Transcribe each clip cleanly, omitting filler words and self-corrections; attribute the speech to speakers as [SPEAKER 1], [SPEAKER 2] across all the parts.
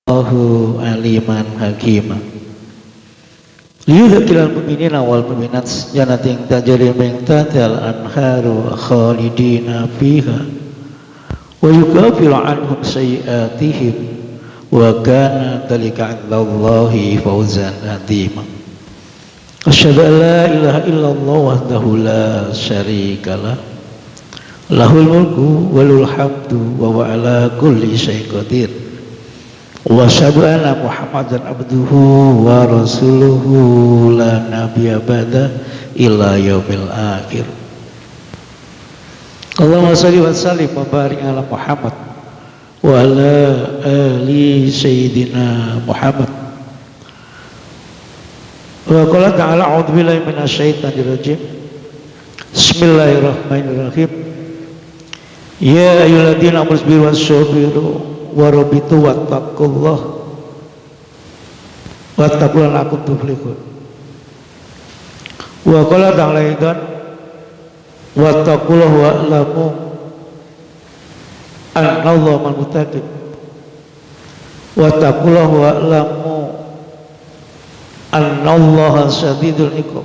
[SPEAKER 1] Allahu aliman hakiman. Liyudkhilal mu'minina wal mu'minat jannatin tajri min tahtiha al-anharu khalidina fiha wa yukaffiru anhum sayyi'atihim wa kana dzalika 'indallahi fawzan 'azima. Asyhadu an la ilaha illallah wahdahu la syarika lah. Lahul mulku wa lahul hamdu wa huwa ala kulli syai'in qadir. Wa asyhadu anna Muhammadan abduhu wa rasuluhu la nabiyya ba'da ila yaumil akhir. Allahumma shalli wa sallim wa barik ala Muhammad wa ala ali sayyidina Muhammad. Wa qala ta'ala a'udzu billahi minasyaitonir rajim. Bismillahirrahmanirrahim. Ya ayyuhalladzina amanu sabiru wassabiru warabitu wattaqullah wattaqullaha la'allakum tuflihun. Wa qala ta'ala aidan wattaqullaha wa'lamu annallaha ma'al muttaqin. Wattaqullaha wa'lamu annallaha syadidul iqab.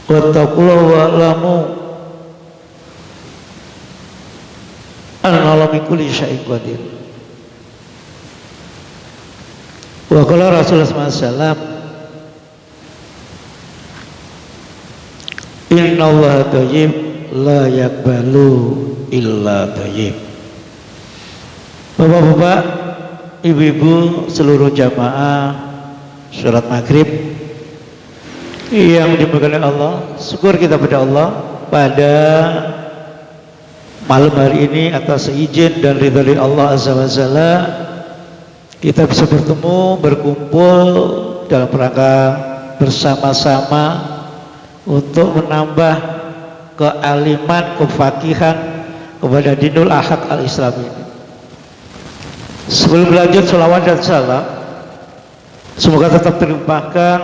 [SPEAKER 1] Wattaqullaha wa'lamu annallaha min kulli syai'in qadir. Wa qala Rasulullah SAW, innallaha thayyib la yaqbalu illa thayyib. Bapak-bapak, ibu-ibu, seluruh jamaah sholat maghrib yang dimuliakan Allah, syukur kita pada Allah pada malam hari ini atas izin dan ridha dari Allah Azza wa Jalla kita bisa bertemu, berkumpul dalam rangka bersama-sama untuk menambah kealiman, kefakihan kepada dinul ahad al-Islam ini. Sebelum lanjut sholawat dan salam, semoga tetap terlimpahkan,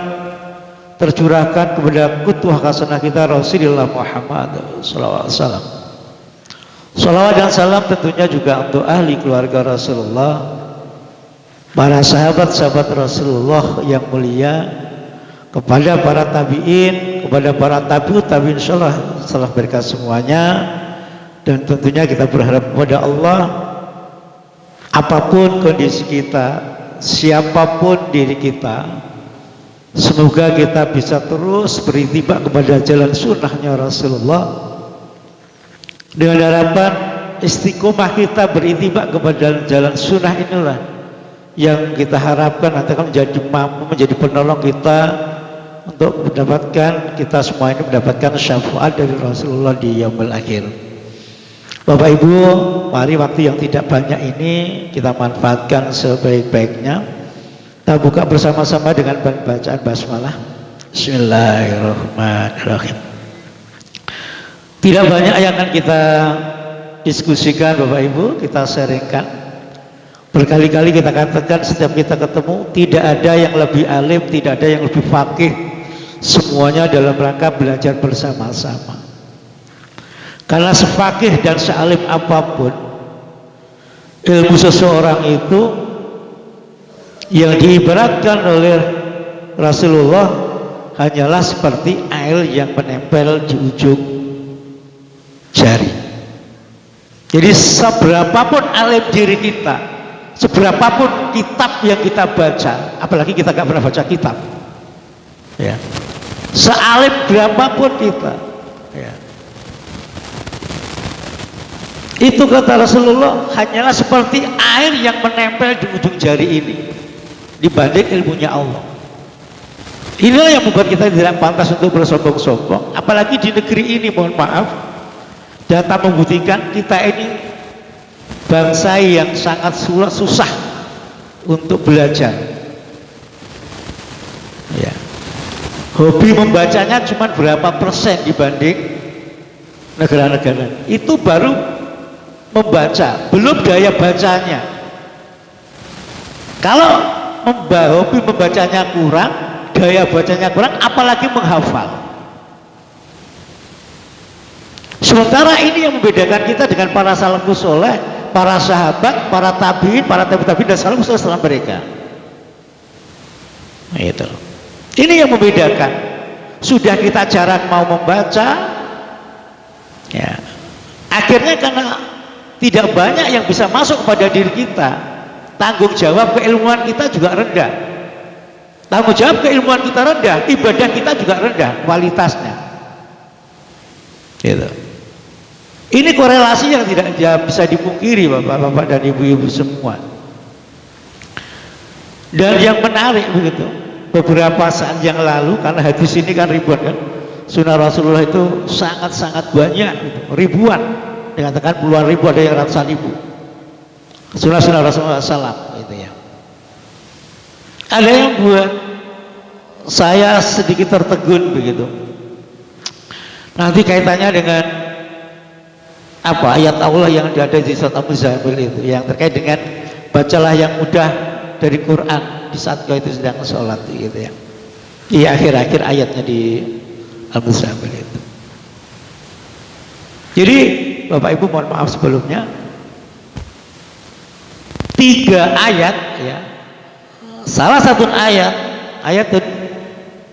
[SPEAKER 1] tercurahkan kepada qudwah hasanah kita Rasulullah Muhammad sallallahu alaihi wasallam. Sholawat dan salam tentunya juga untuk ahli keluarga Rasulullah, para sahabat-sahabat Rasulullah yang mulia, kepada para tabi'in, kepada para tabi'ut tabi'in insyaallah salah berkah semuanya. Dan tentunya kita berharap kepada Allah, apapun kondisi kita, siapapun diri kita, semoga kita bisa terus beritiba kepada jalan sunnahnya Rasulullah, dengan harapan istiqomah kita beritiba kepada jalan sunnah inilah yang kita harapkan nanti akan menjadi mampu menjadi penolong kita untuk mendapatkan, kita semua ini mendapatkan syafaat dari Rasulullah di yaumil akhir. Bapak Ibu, mari waktu yang tidak banyak ini kita manfaatkan sebaik-baiknya. Kita buka bersama-sama dengan bacaan basmalah. Bismillahirrahmanirrahim. Tidak banyak yang akan kita diskusikan Bapak Ibu, kita sharingkan. Berkali-kali kita katakan setiap kita ketemu, tidak ada yang lebih alim, tidak ada yang lebih faqih. Semuanya dalam rangka belajar bersama-sama. Karena sefaqih dan sealim apapun ilmu seseorang itu yang diibaratkan oleh Rasulullah hanyalah seperti air yang menempel di ujung jari. Jadi seberapapun alim diri kita, seberapapun kitab yang kita baca, apalagi kita gak pernah baca kitab ya, sealim berapapun kita ya, itu kata Rasulullah hanyalah seperti air yang menempel di ujung jari ini dibanding ilmunya Allah. Inilah yang membuat kita tidak pantas untuk bersombong-sombong, apalagi di negeri ini. Mohon maaf, data membuktikan kita ini bangsa yang sangat susah untuk belajar ya. Hobi membacanya cuma berapa persen dibanding negara-negara. Itu baru membaca, belum daya bacanya. Kalau hobi membacanya kurang, daya bacanya kurang, apalagi menghafal. Sementara ini yang membedakan kita dengan para salafus soleh. para sahabat, para tabiin, para tabiin dan salafus setelah mereka. Nah, itu. Ini yang membedakan. Sudah kita jarang mau membaca, ya. Akhirnya karena tidak banyak yang bisa masuk kepada diri kita, tanggung jawab keilmuan kita juga rendah. Tanggung jawab keilmuan kita rendah, ibadah kita juga rendah kualitasnya. Gitu. Ini korelasi yang tidak bisa dipungkiri bapak-bapak dan ibu-ibu semua. Dan yang menarik begitu, beberapa saat yang lalu, karena hadis ini kan ribuan kan, sunnah Rasulullah itu sangat-sangat banyak gitu. Ribuan, dikatakan puluhan ribu, ada yang ratusan ribu sunnah Rasulullah SAW gitu ya. Ada yang buat saya sedikit tertegun begitu, nanti kaitannya dengan apa ayat Allah yang ada di surat Al-Muzammil itu, yang terkait dengan bacalah yang mudah dari Quran di saat kau itu sedang sholat gitu ya, di akhir-akhir ayatnya di Al-Muzammil itu. Jadi Bapak Ibu mohon maaf sebelumnya, 3 ayat ya, salah satu ayat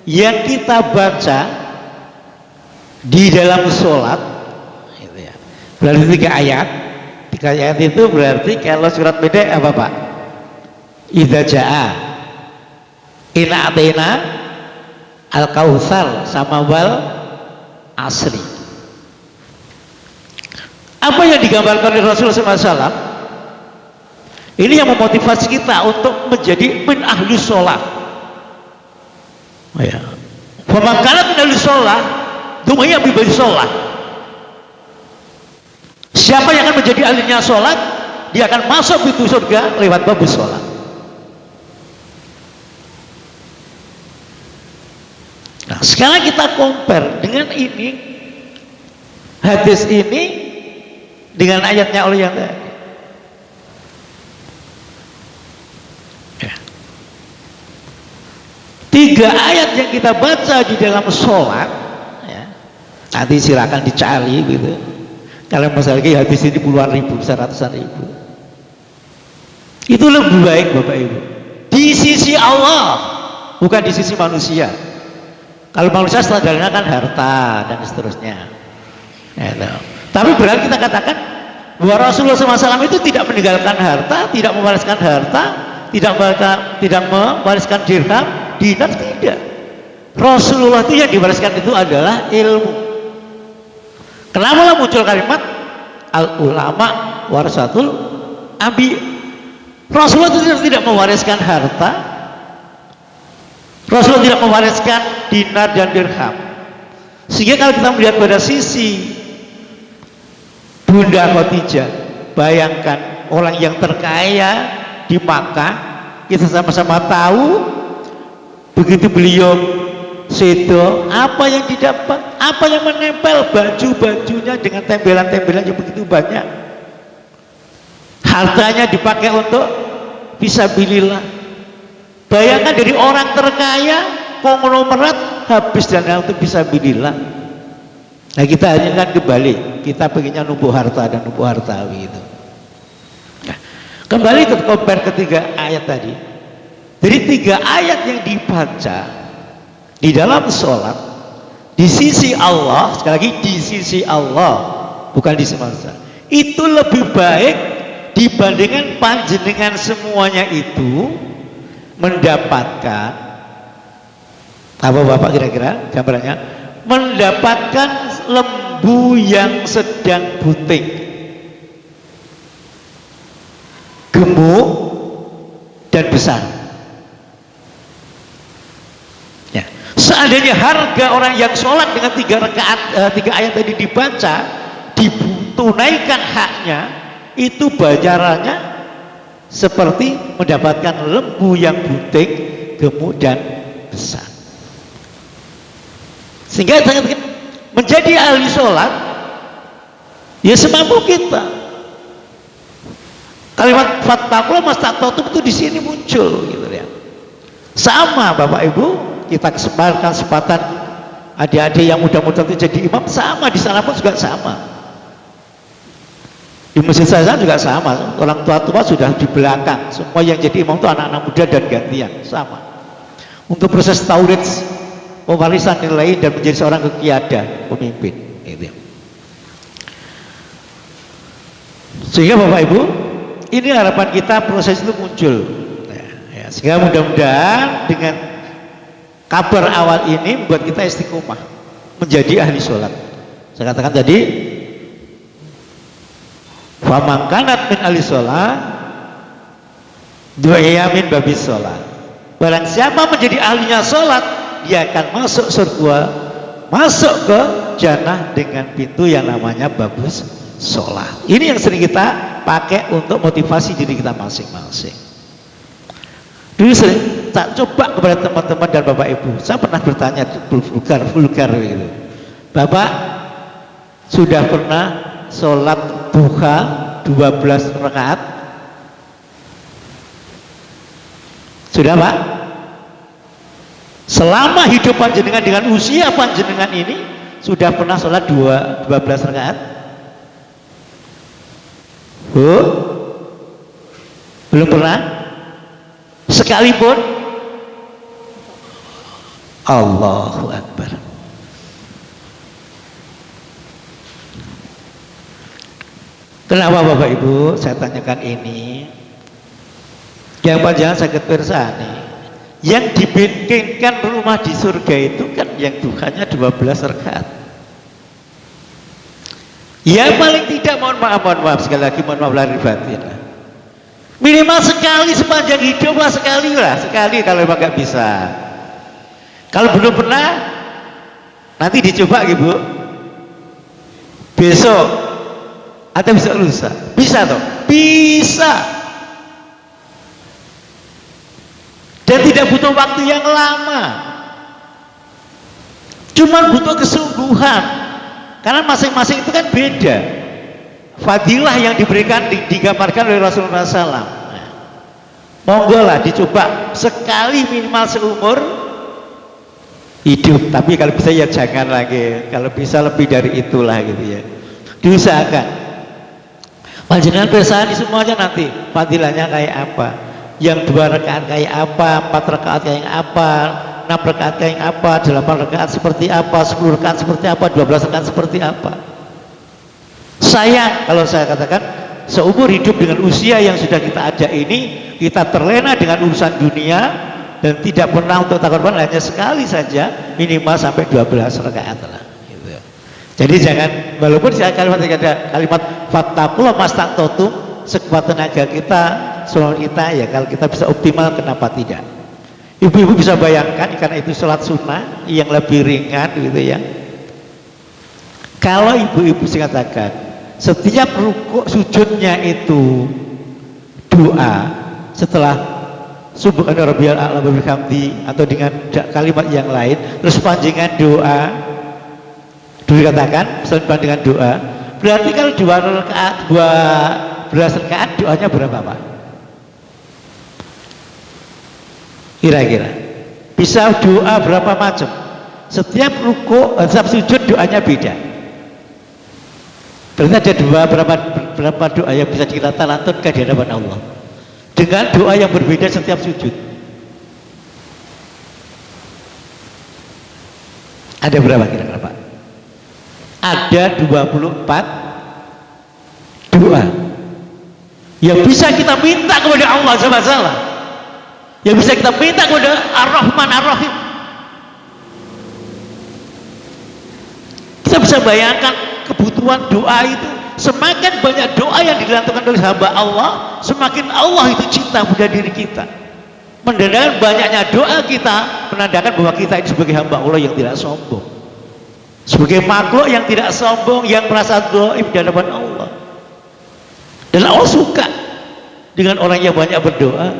[SPEAKER 1] yang kita baca di dalam sholat gitu ya, berarti 3 ayat. 3 ayat itu berarti kalau surat beda apa Pak? Idza jaa inna atina al-kautsar sama wal asri. Apa yang digambarkan oleh Rasulullah SAW ini yang memotivasi kita untuk menjadi min ahli sholat. Oh ya, pemakanan min ahli sholat dumanya bibali sholat. Siapa yang akan menjadi ahlinya sholat, dia akan masuk pintu surga lewat bab sholat. Nah, sekarang kita compare dengan ini, hadis ini dengan ayatnya oleh yang tadi. Ya. 3 ayat yang kita baca di dalam sholat, ya, nanti silakan dicari gitu. Kalau masalah hadis ini puluhan ribu, bisa ratusan ribu. Itu lebih baik Bapak Ibu di sisi Allah, bukan di sisi manusia. Kalau manusia standarnya kan harta dan seterusnya. Ya, tapi berarti kita katakan bahwa Rasulullah SAW itu tidak meninggalkan harta, tidak mewariskan harta, tidak mewariskan dirham, dinar, tidak. Rasulullah itu yang diwariskan itu adalah ilmu. Kenapa muncul kalimat al ulama warasatul ambi? Rasulullah itu tidak mewariskan harta, Rasulullah tidak mewariskan dinar dan dirham. Sehingga kalau kita melihat pada sisi Bunda Khadijah, bayangkan orang yang terkaya di Makkah, kita sama-sama tahu begitu beliau sedo, apa yang didapat, apa yang menempel baju-bajunya dengan tempelan-tempelan yang begitu banyak. Hartanya dipakai untuk fisabilillah. Bayangkan dari orang terkaya konglomerat habis dana untuk fisabilillah. Nah, kita hanya kan kembali, kita pengennya numpuk harta dan numpuk harta gitu. Nah, kembali ke compare ketiga ayat tadi. Dari 3 ayat yang dibaca di dalam sholat, di sisi Allah, sekali lagi di sisi Allah, bukan di sisi manusia, itu lebih baik dibandingkan panjenengan semuanya itu mendapatkan apa Bapak kira-kira gambarannya? Mendapatkan lembu yang sedang bunting, gemuk dan besar. Ya. Seandainya harga orang yang sholat dengan 3 ayat tadi dibaca, ditunaikan haknya, itu bayarannya seperti mendapatkan lembu yang bunting, gemuk dan besar. Sehingga menjadi ahli sholat ya semampu kita. Kalimat fattaqullah mastata'tum itu di sini muncul gitu ya. Sama Bapak Ibu, kita kesempatan adik-adik yang muda-muda itu jadi imam, sama di sana pun juga sama. Di masjid saya juga sama, orang tua-tua sudah di belakang, semua yang jadi imam itu anak-anak muda dan gantian, sama. Untuk proses taurid, pewarisan nilai dan menjadi seorang kekiada, pemimpin. Gitu. Sehingga Bapak Ibu, ini harapan kita proses itu muncul. Ya, sehingga mudah-mudahan dengan kabar awal ini membuat kita istiqomah, menjadi ahli sholat. Saya katakan tadi, faman kanat min ahli sholat du'a min babis sholat. Barang siapa menjadi ahlinya sholat, dia akan masuk surga, masuk ke jannah dengan pintu yang namanya babus sholat. Ini yang sering kita pakai untuk motivasi diri kita masing-masing. Dulu sering tak coba kepada teman-teman dan Bapak Ibu, saya pernah bertanya vulgar gitu, Bapak sudah pernah sholat duha 12 rakaat? Sudah Pak? Selama hidup panjenengan dengan usia panjenengan ini sudah pernah sholat 12 rakaat? Bu? Belum pernah? Sekalipun? Allahu Akbar. Kenapa Bapak Ibu saya tanyakan ini? Yang panjang sakit pirsani, yang dibikinkan rumah di surga itu kan yang duhanya 12 rakaat. Ya paling tidak, mohon maaf sekali lagi, mohon maaf lahir batin, minimal sekali sepanjang hidup lah, sekali kalau memang nggak bisa. Kalau belum pernah, nanti dicoba ibu, besok atau besok lusa, bisa toh? Bisa. Dan tidak butuh waktu yang lama, cuma butuh kesungguhan, karena masing-masing itu kan beda fadilah yang diberikan, digambarkan oleh Rasulullah SAW. Monggo lah dicoba sekali minimal seumur hidup, tapi kalau bisa ya jangan lagi, kalau bisa lebih dari itulah gitu ya, diusahakan. Panjenengan bersani semuanya nanti fadilahnya kayak apa, yang 2 rakaat kayak apa, 4 rakaat kayak apa, 6 rakaat kayak apa, 8 rakaat seperti apa, 10 rakaat seperti apa, 12 rakaat seperti apa. Sayang kalau saya katakan seumur hidup dengan usia yang sudah kita ajak ini, kita terlena dengan urusan dunia dan tidak pernah untuk takarban, hanya sekali saja minimal sampai 12 rakaat lah gitu. Jadi jangan, walaupun saya kalimat fattaqullah mastata'tum, sekuat tenaga kita, sholat kita ya, kalau kita bisa optimal kenapa tidak. Ibu-ibu bisa bayangkan, karena itu sholat sunnah yang lebih ringan gitu ya, kalau ibu-ibu saya katakan setiap rukuk sujudnya itu doa setelah subhana rabbiyal a'la wa bihamdi atau dengan kalimat yang lain, terus panjangan doa dulu katakan selain dengan doa, berarti kalau 2 rakaat 12 rakaat doanya berapa Pak? Kira-kira bisa doa berapa macam? Setiap rukuk, setiap sujud doanya beda. Berarti ada berapa doa yang bisa kita lantunkan di hadapan Allah dengan doa yang berbeda setiap sujud. Ada berapa kira-kira Pak? Ada 24 doa yang bisa kita minta kepada Allah SWT, yang bisa kita minta kepada Ar-Rahman Ar-Rahim. Kita bisa bayangkan kebutuhan doa itu, semakin banyak doa yang dilantunkan oleh hamba Allah, semakin Allah itu cinta pada diri kita. Menandakan banyaknya doa kita, menandakan bahwa kita ini sebagai hamba Allah yang tidak sombong, sebagai makhluk yang tidak sombong, yang merasa dhaif di hadapan Allah. Dan Allah suka dengan orang yang banyak berdoa.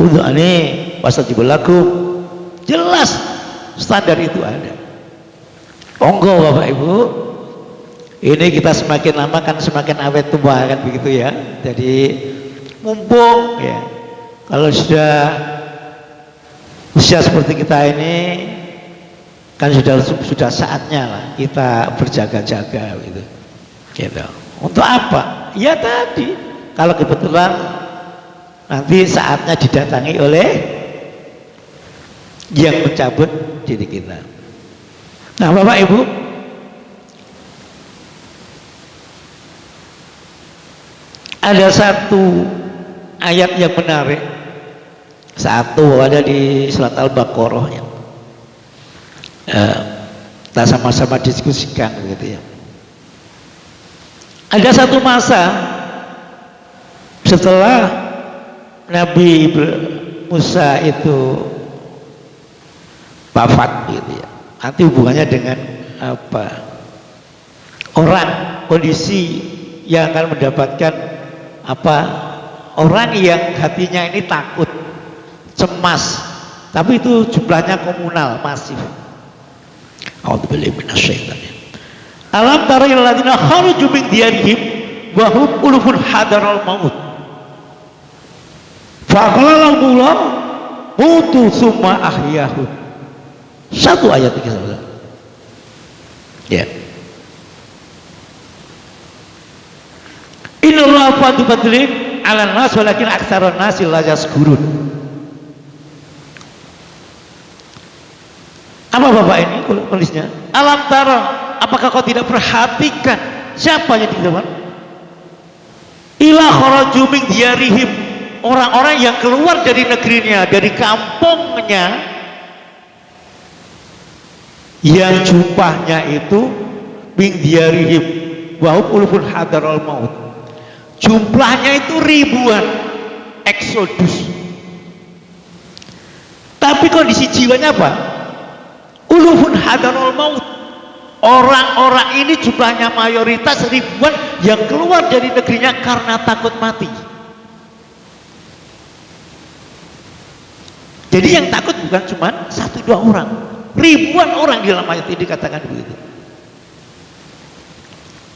[SPEAKER 1] Udhani wastajib lakum, jelas standar itu ada. Monggo Bapak Ibu, ini kita semakin lama kan semakin awet tua kan begitu ya. Jadi mumpung ya, kalau sudah usia seperti kita ini kan sudah saatnya lah kita berjaga-jaga gitu. Gitu. Untuk apa? Ya tadi, kalau kebetulan nanti saatnya didatangi oleh yang mencabut diri kita. Nah, Bapak Ibu, ada satu ayat yang menarik, satu ada di surat Al-Baqarah yang kita sama-sama diskusikan begitu ya. Ada satu masa setelah Nabi Musa itu wafat gitu ya, nanti hubungannya dengan apa, orang, kondisi yang akan mendapatkan apa, orang yang hatinya ini takut, cemas, tapi itu jumlahnya komunal, masif. A'udzubillahi minasyaitonir. Alam tara ilal ladzina kharaju min diyarihim wa hum ulufun hadaral maut. Fa qala lahum mutu summa ahyahum. Satu ayat ini saudara. Ya. Innallaha fadlu fadlin 'alan nas walakin aktsarun nasi la yashkurun. Apa Bapak ini tulisnya? Alam tara, apakah kau tidak perhatikan siapa yang di depan? Ila kharaju min diyarihim, orang-orang yang keluar dari negerinya, dari kampungnya, yang jumlahnya itu min diyarihim wa hum ulufun hadaral maut. Jumlahnya itu ribuan, eksodus. Tapi kondisi jiwanya apa? Ulufun hadarul maut. Orang-orang ini jumlahnya mayoritas ribuan yang keluar dari negerinya karena takut mati. Jadi yang takut bukan cuma 1-2 orang, ribuan orang di dalam ayat ini dikatakan begitu.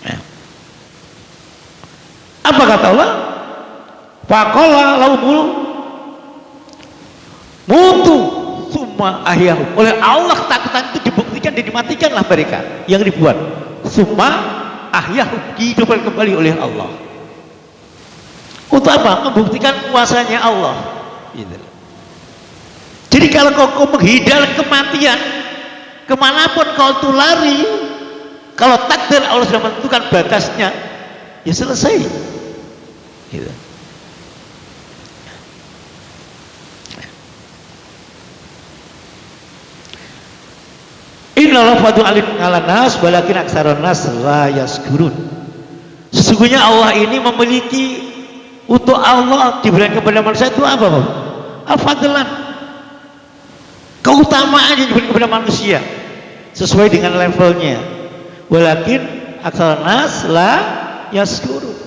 [SPEAKER 1] Nah. Apa kata Allah? Faqala lahumul mutu summa ahyahu. Oleh Allah ketakutan itu dibuktikan dan dimatikanlah mereka yang ribuan. Summa ahyahu, dihidupkan kembali oleh Allah. Untuk apa? Membuktikan kuasanya Allah. Gitu. Jadi kalau kau menghindar kematian, kemanapun kau tuh lari, kalau takdir Allah sudah menentukan batasnya, ya selesai. Gitu. Innallaha fadlu 'alan nas walakin aktsarun nas la yashkurun. Sesungguhnya Allah ini memiliki, untuk Allah diberikan kepada manusia itu apa? Al-fadlan, keutamaan yang diberikan kepada manusia sesuai dengan levelnya. Walakin aktsarun nas la yashkurun.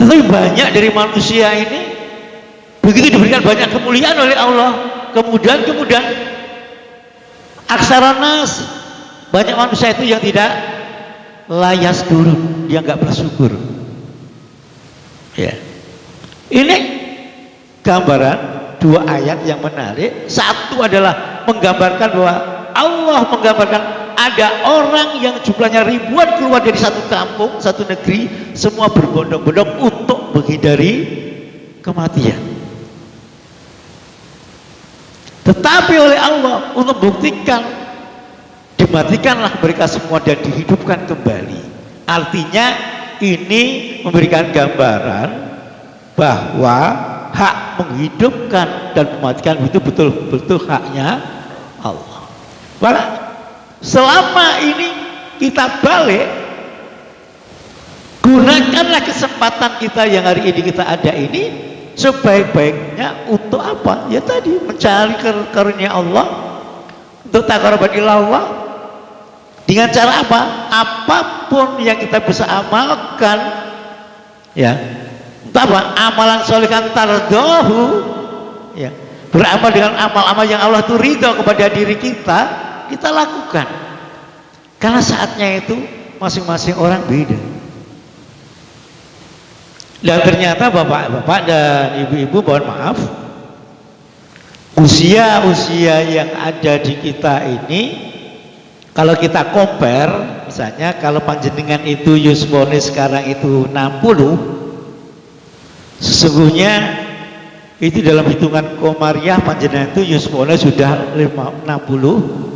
[SPEAKER 1] Tetapi banyak dari manusia ini begitu diberikan banyak kemuliaan oleh Allah, kemudian aksaran nas, banyak manusia itu yang tidak layas dulu, dia nggak bersyukur. Ya, ini gambaran dua ayat yang menarik. Satu adalah menggambarkan bahwa Allah menggambarkan ada orang yang jumlahnya ribuan keluar dari satu kampung, satu negeri, semua berbondong-bondong untuk menghindari kematian. Tetapi oleh Allah untuk membuktikan, dimatikanlah mereka semua dan dihidupkan kembali. Artinya ini memberikan gambaran bahwa hak menghidupkan dan mematikan itu betul-betul haknya Allah. Maka selama ini kita balik, gunakanlah kesempatan kita yang hari ini kita ada ini sebaik-baiknya untuk apa? Ya tadi, mencari karunia Allah, untuk taqarruban ila Allah. Dengan cara apa? Apapun yang kita bisa amalkan, ya, untuk apa? Amalan sholihan tardohu, ya, beramal dengan amal-amal yang Allah itu ridho kepada diri kita, kita lakukan. Karena saatnya itu masing-masing orang beda. Dan ternyata bapak-bapak dan ibu-ibu, mohon maaf, usia yang ada di kita ini, kalau kita compare Misalnya kalau panjenengan itu yuswone sekarang itu 60, sesungguhnya itu dalam hitungan komariah panjenengan itu yuswone sudah 62.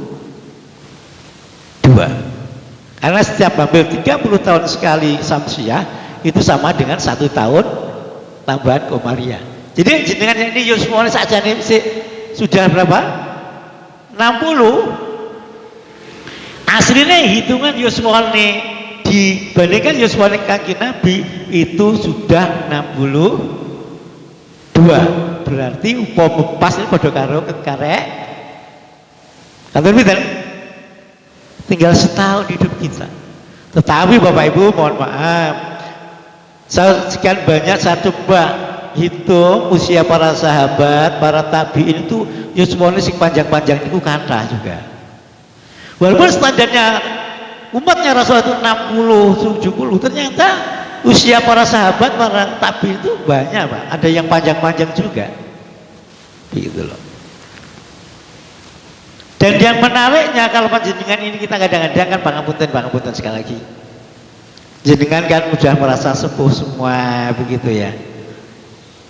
[SPEAKER 1] Karena setiap ambil 30 tahun sekali samsiah itu sama dengan 1 tahun tambahan komariah. Jadi jenengan ini yuswone saja nih sudah berapa? 60. Aslinya hitungan yuswone dibandingkan yuswone kaki Nabi itu sudah 62. Berarti upama pas ini pada karo karek kantor pinten? Tinggal setahun hidup kita. Tetapi Bapak Ibu mohon maaf, sekian banyak saya coba hitung usia para sahabat, para tabiin itu yuswone sing panjang-panjang itu kata juga. Walaupun standarnya umatnya Rasulullah itu 60, 70, ternyata usia para sahabat, para tabiin itu banyak Pak. Ada yang panjang-panjang juga. Gitu loh. Dan yang menariknya kalau panjenengan ini kita kadang-kadang kan pangapunten sekali lagi. Jenengan kan sudah merasa sepuh semua begitu ya.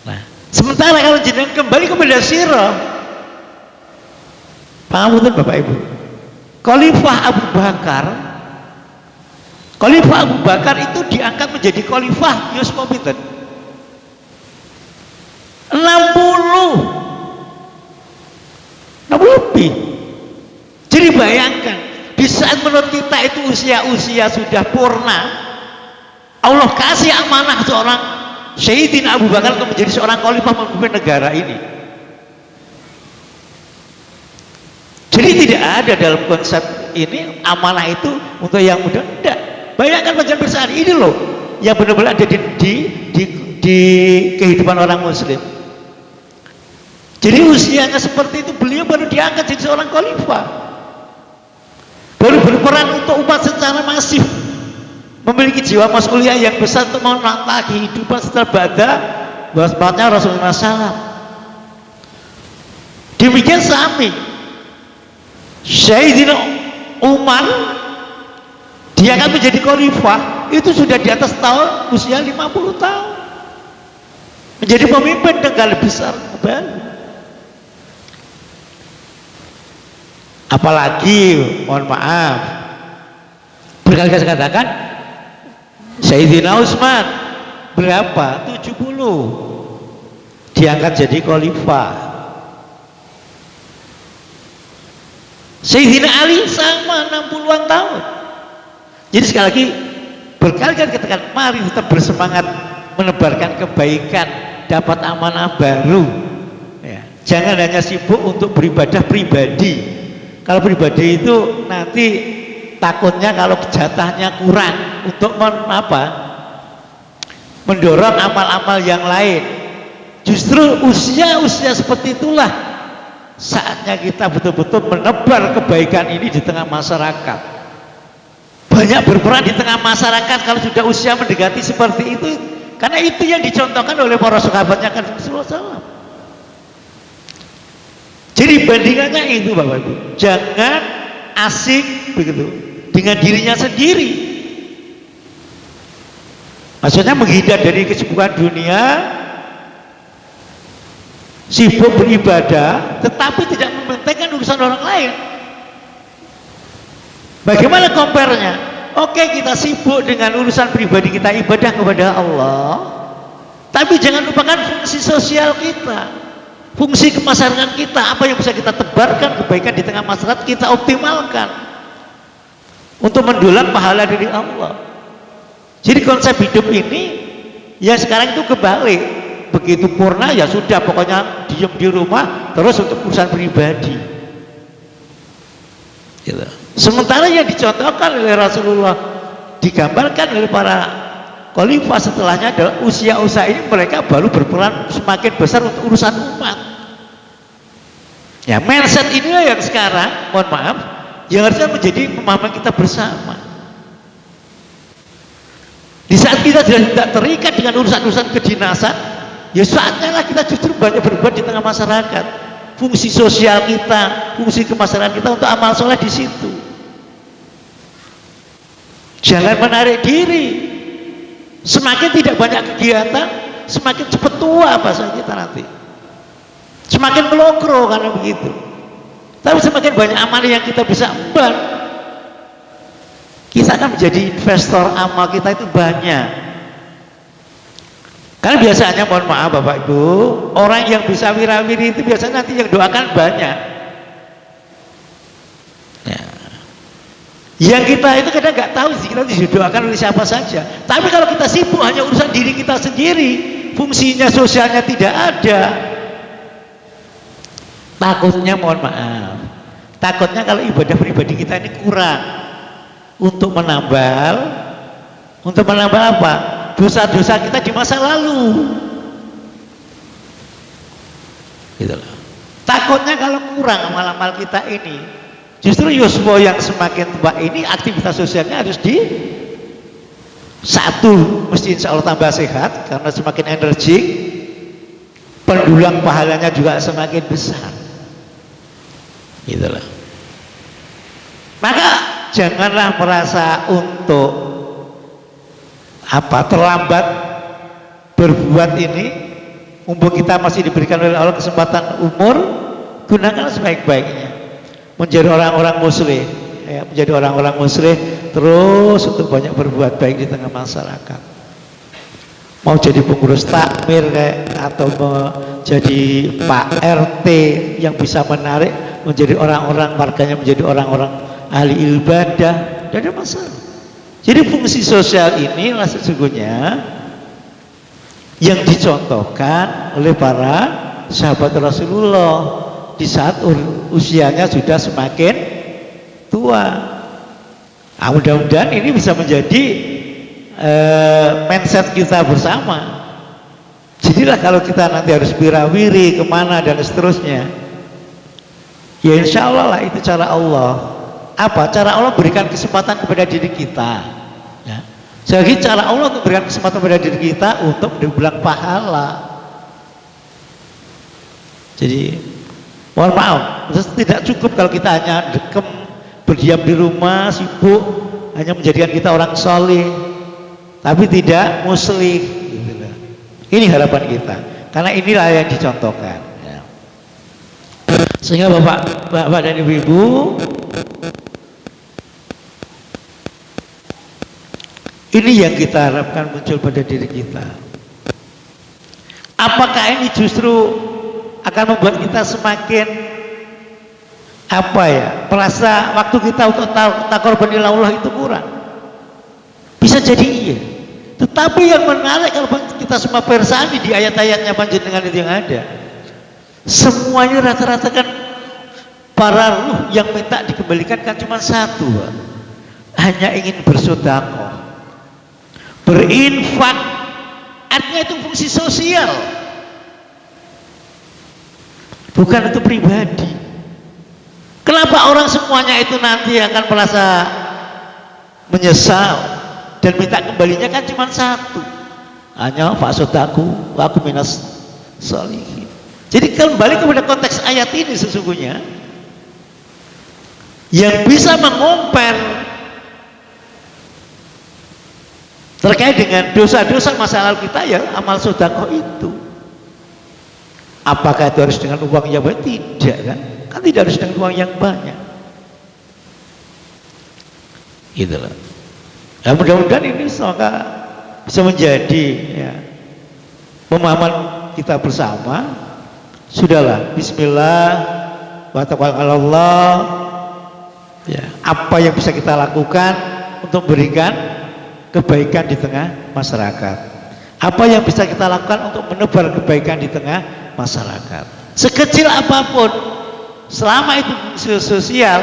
[SPEAKER 1] Nah, sementara kalau jenengan kembali kepada sirah, pangapunten Bapak Ibu, Khalifah Abu Bakar itu diangkat menjadi khalifah yuswa pinten? 60 lebih. Jadi bayangkan di saat menurut kita itu usia sudah purna, Allah kasih amanah seorang Sayyidina Abu Bakar untuk menjadi seorang khalifah memimpin negara ini. Jadi tidak ada dalam konsep ini amanah itu untuk yang muda. Tidak. Bayangkan macam besar ini loh yang benar-benar ada di kehidupan orang Muslim. Jadi usianya seperti itu, beliau baru diangkat jadi seorang khalifah, baru berperan untuk umat secara masif, memiliki jiwa mas'uliyah yang besar untuk menata kehidupan setelah ba'da wafatnya Rasulullah SAW. Demikian sami Sayyidina Umar, dia akan menjadi khalifah itu sudah di atas tahun usia 50 tahun, menjadi pemimpin negara besar kembali. Apalagi mohon maaf, berkali-kali saya katakan Sayyidina Utsman berapa? 70 diangkat jadi khalifah. Sayyidina Ali sama 60-an tahun. Jadi sekali lagi berkali-kali katakan mari tetap bersemangat menebarkan kebaikan, dapat amanah baru ya. Jangan hanya sibuk untuk beribadah pribadi. Kalau pribadi itu nanti takutnya kalau jatahnya kurang untuk mendorong amal-amal yang lain. Justru usia seperti itulah saatnya kita betul-betul menebar kebaikan ini di tengah masyarakat. Banyak berperan di tengah masyarakat kalau sudah usia mendekati seperti itu, karena itu yang dicontohkan oleh para sahabatnya kan Rasulullah SAW. Jadi bandingannya itu Bapak Ibu, jangan asik begitu dengan dirinya sendiri. Maksudnya menghindar dari kesibukan dunia, sibuk beribadah, tetapi tidak mementingkan urusan orang lain. Bagaimana compare-nya? Oke, kita sibuk dengan urusan pribadi kita, ibadah kepada Allah, tapi jangan lupakan fungsi sosial kita, fungsi kemasyarakatan kita, apa yang bisa kita tebarkan kebaikan di tengah masyarakat kita optimalkan untuk mendulang pahala dari Allah. Jadi konsep hidup ini ya sekarang itu kebalik, begitu purna ya sudah pokoknya diem di rumah terus untuk urusan pribadi gitu. Sementara yang dicontohkan oleh Rasulullah, digambarkan oleh para khalifah setelahnya adalah usia ini mereka baru berperan semakin besar untuk urusan umat. Ya, mindset inilah yang sekarang mohon maaf yang harusnya menjadi pemahaman kita bersama. Di saat kita tidak terikat dengan urusan-urusan kedinasan, ya saatnya lah kita justru banyak berbuat di tengah masyarakat. Fungsi sosial kita, fungsi kemasyarakatan kita untuk amal soleh di situ. Jangan menarik diri. Semakin tidak banyak kegiatan, semakin cepat tua bahasa kita nanti. Semakin melokro karena begitu. Tapi semakin banyak amal yang kita bisa emban, kita akan menjadi investor amal kita itu banyak. Karena biasanya, mohon maaf Bapak Ibu, orang yang bisa wirawiri itu biasanya nanti yang doakan banyak. Ya. Yang kita itu kadang nggak tahu sih kita didoakan oleh siapa saja. Tapi kalau kita sibuk hanya urusan diri kita sendiri, fungsinya sosialnya tidak ada. Takutnya, mohon maaf, takutnya kalau ibadah pribadi kita ini kurang untuk menambal apa? Dosa-dosa kita di masa lalu. Gitu loh. Takutnya kalau kurang amal-amal kita ini, justru Yuswo yang semakin tua ini aktivitas sosialnya harus di satu, mesti insya Allah tambah sehat karena semakin energik, pendulang pahalanya juga semakin besar. Gitu loh. Maka janganlah merasa untuk terlambat berbuat ini. Mumpung kita masih diberikan oleh Allah kesempatan umur, gunakan sebaik-baiknya menjadi orang-orang muslim, ya, menjadi orang-orang muslim terus untuk banyak berbuat baik di tengah masyarakat. Mau jadi pengurus takmir atau menjadi Pak RT yang bisa menarik menjadi orang-orang warganya menjadi orang-orang ahli ibadah, tidak ada masalah. Jadi fungsi sosial inilah sesungguhnya yang dicontohkan oleh para sahabat Rasulullah di saat usianya sudah semakin tua. Nah, mudah-mudahan ini bisa menjadi mindset kita bersama. Jadilah kalau kita nanti harus wirawiri kemana dan seterusnya, ya insya Allah lah itu cara Allah. Apa? Cara Allah berikan kesempatan kepada diri kita. Ya. Jadi cara Allah untuk berikan kesempatan kepada diri kita untuk dibilang pahala. Jadi mohon maaf, tidak cukup kalau kita hanya dekem berdiam di rumah sibuk, hanya menjadikan kita orang soleh, tapi tidak muslih. Gitu. Ini harapan kita. Karena inilah yang dicontohkan. Ya. Sehingga bapak dan ibu-ibu, ini yang kita harapkan muncul pada diri kita. Apakah ini justru akan membuat kita semakin merasa waktu kita untuk taqarrub ila Allah itu kurang? Bisa jadi iya. Tetapi yang menarik kalau kita semua persani di ayat-ayatnya panjenengan itu yang ada, semuanya rata-rata kan para ruh yang minta dikembalikan kan cuma satu, hanya ingin bersedekah, berinfak. Artinya itu fungsi sosial, bukan itu pribadi. Kenapa orang semuanya itu nanti akan merasa menyesal dan minta kembalinya kan cuma satu, hanya fasodaku aku minas sholihin. Jadi kembali kepada konteks ayat ini, sesungguhnya yang bisa mengompar terkait dengan dosa-dosa masa lalu kita ya amal sedekah itu. Apakah itu harus dengan uang yang banyak? Tidak kan? Kan tidak harus dengan uang yang banyak. Gitu loh. Ya mudah-mudahan ini semoga bisa menjadi ya, pemahaman kita bersama. Sudahlah, bismillah wa tawakkalallah. Ya, apa yang bisa kita lakukan untuk memberikan kebaikan di tengah masyarakat? Apa yang bisa kita lakukan untuk menebar kebaikan di tengah masyarakat? Sekecil apapun, selama itu sosial,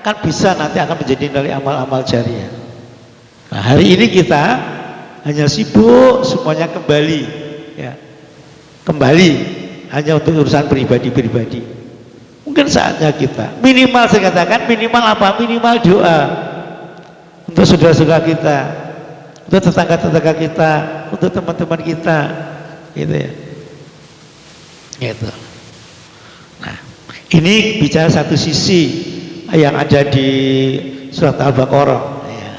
[SPEAKER 1] kan bisa nanti akan menjadi dari amal-amal jariah. Nah, hari ini kita hanya sibuk semuanya kembali, ya, kembali hanya untuk urusan pribadi-pribadi. Mungkin saatnya kita minimal, saya katakan minimal apa? Minimal doa untuk saudara-saudara kita, untuk tetangga-tetangga kita, untuk teman-teman kita, gitu ya. Gitu. Nah, ini bicara satu sisi yang ada di surat Al-Baqarah. Ya.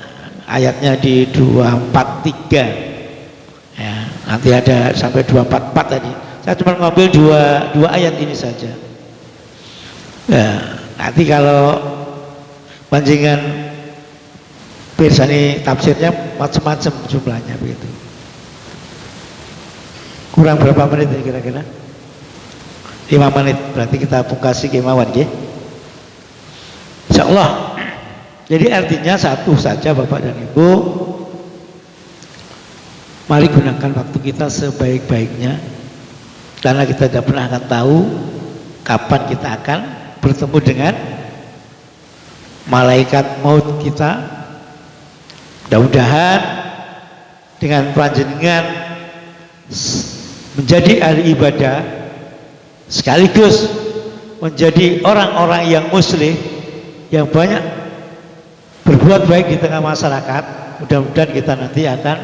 [SPEAKER 1] ayatnya di 243 ya, nanti ada sampai 244 tadi. Saya cuma ngambil dua ayat ini saja ya, nanti kalau panjenengan pirsani tafsirnya macam-macam jumlahnya begitu. Kurang berapa menit ya kira-kira? 5 menit, berarti kita pungkasi kemauan ya. Insyaallah. Jadi artinya satu saja Bapak dan Ibu, mari gunakan waktu kita sebaik-baiknya, karena kita tidak pernah akan tahu kapan kita akan bertemu dengan malaikat maut kita. Mudah-mudahan dengan panjenengan menjadi ahli ibadah sekaligus menjadi orang-orang yang muslim yang banyak berbuat baik di tengah masyarakat, mudah-mudahan kita nanti akan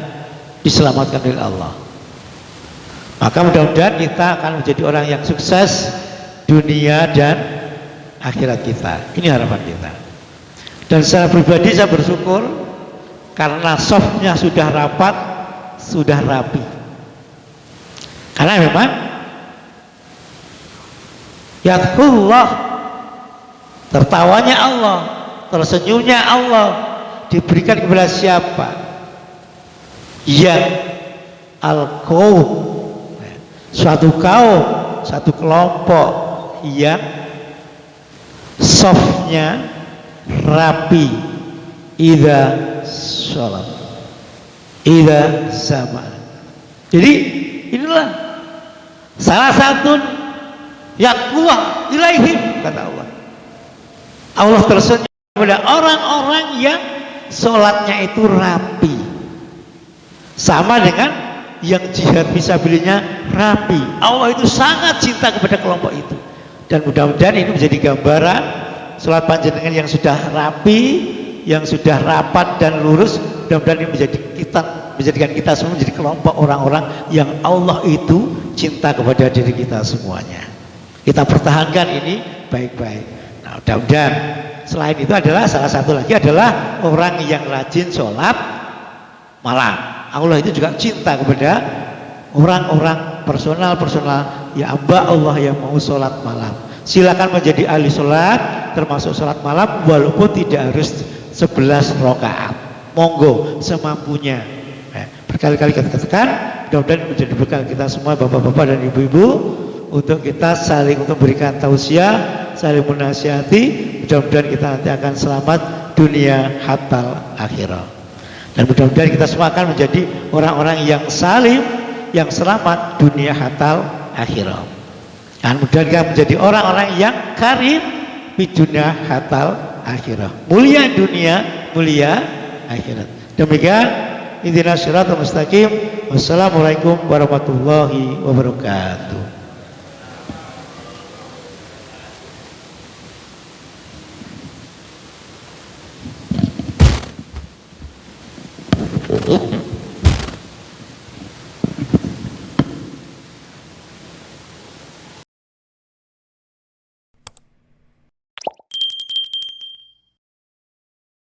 [SPEAKER 1] diselamatkan oleh Allah. Maka mudah-mudahan kita akan menjadi orang yang sukses dunia dan akhirat kita. Ini harapan kita. Dan secara pribadi saya bersyukur karena softnya sudah rapat, sudah rapi. Karena memang yadkullah, tertawanya Allah, tersenyumnya Allah diberikan kepada siapa? Yang al-qaum, suatu kaum, satu kelompok yang softnya rapi, idza sholat, idza sama. Jadi inilah salah satu yaqullah ilaihim, kata Allah. Allah tersenyum kepada orang-orang yang sholatnya itu rapi, sama dengan yang jihad fisabilillah rapi. Allah itu sangat cinta kepada kelompok itu. Dan mudah-mudahan ini menjadi gambaran sholat panjenengan yang sudah rapi, yang sudah rapat dan lurus. Mudah-mudahan ini menjadikan kita semua menjadi kelompok orang-orang yang Allah itu cinta kepada diri kita semuanya. Kita pertahankan ini baik-baik. Nah, mudah-mudahan selain itu adalah salah satu lagi adalah orang yang rajin sholat malam. Allah itu juga cinta kepada orang-orang personal ya hamba Allah yang mau sholat malam. Silakan menjadi ahli sholat, termasuk sholat malam, walaupun tidak harus 11 rakaat. Monggo semampunya. Berkali-kali kita katakan, mudah-mudahan menjadi bekal kita semua bapak-bapak dan ibu-ibu untuk kita saling untuk memberikan tausiah, saling menasihati. Mudah-mudahan kita nanti akan selamat dunia hatta akhirah. Dan mudah-mudahan kita semua akan menjadi orang-orang yang salim, yang selamat dunia hatta akhirah. Dan mudah-mudahan kita menjadi orang-orang yang karim di dunia hatta akhirah. Mulia dunia, mulia akhirat. Demikian ihdinas siratal mustaqim. Wassalamualaikum warahmatullahi wabarakatuh.